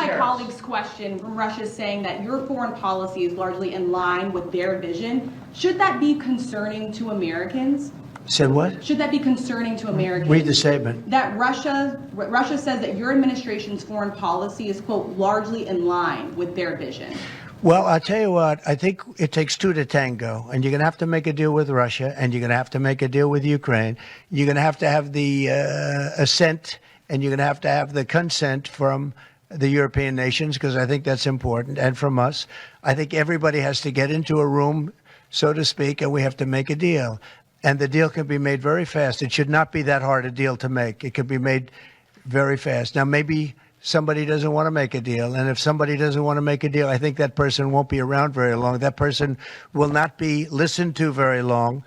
my colleague's question from Russia is saying that your foreign policy is largely in line with their vision. Should that be concerning to Americans? Said what? Should that be concerning to Americans? Read the statement. That Russia says that your administration's foreign policy is, quote, largely in line with their vision. Well, I'll tell you what, I think it takes two to tango, and you're going to have to make a deal with Russia, and you're going to have to make a deal with Ukraine. You're going to have the assent, and you're going to have the consent from the European nations, because I think that's important, and from us. I think everybody has to get into a room, so to speak, and we have to make a deal. And the deal can be made very fast. It should not be that hard a deal to make. It could be made very fast. Now, maybe somebody doesn't want to make a deal. And if somebody doesn't want to make a deal, I think that person won't be around very long. That person will not be listened to very long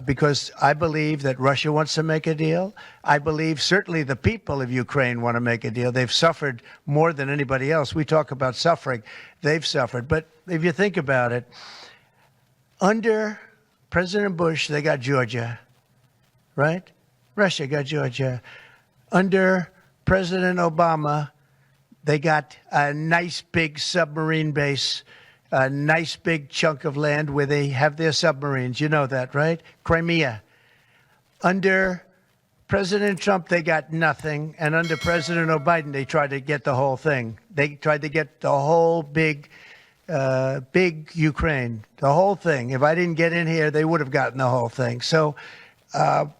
because I believe that Russia wants to make a deal. I believe certainly the people of Ukraine want to make a deal. They've suffered more than anybody else. We talk about suffering. They've suffered. But if you think about it, under President Bush, they got Georgia, right? Russia got Georgia. Under President Obama, they got a nice big submarine base, a nice big chunk of land where they have their submarines. You know that, right? Crimea. Under President Trump, they got nothing. And under President Biden, they tried to get the whole thing. They tried to get the whole big Ukraine, the whole thing. If I didn't get in here, they would have gotten the whole thing. So I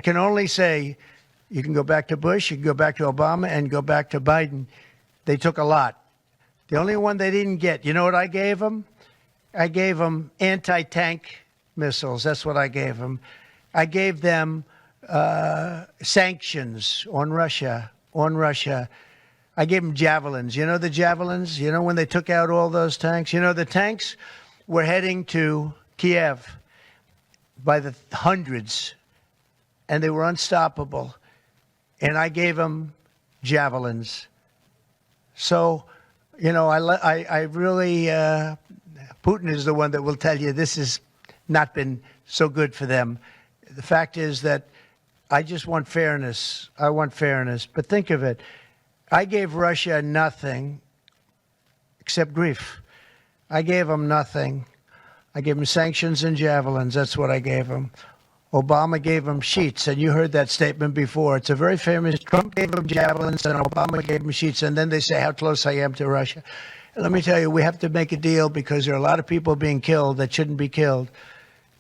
can only say you can go back to Bush, you can go back to Obama, and go back to Biden. They took a lot. The only one they didn't get, you know what I gave them? I gave them anti-tank missiles. That's what I gave them. I gave them sanctions on Russia. I gave them javelins. You know the javelins? You know when they took out all those tanks? You know the tanks were heading to Kiev by the hundreds, and they were unstoppable. And I gave them javelins. So, you know, I really, Putin is the one that will tell you this has not been so good for them. The fact is that I just want fairness. I want fairness. But think of it. I gave Russia nothing except grief. I gave them nothing. I gave them sanctions and javelins. That's what I gave them. Obama gave them sheets, and you heard that statement before. It's a very famous. Trump gave them javelins, and Obama gave them sheets, and then they say how close I am to Russia. And let me tell you, we have to make a deal because there are a lot of people being killed that shouldn't be killed.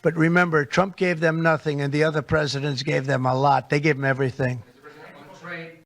But remember, Trump gave them nothing, and the other presidents gave them a lot. They gave them everything. Trade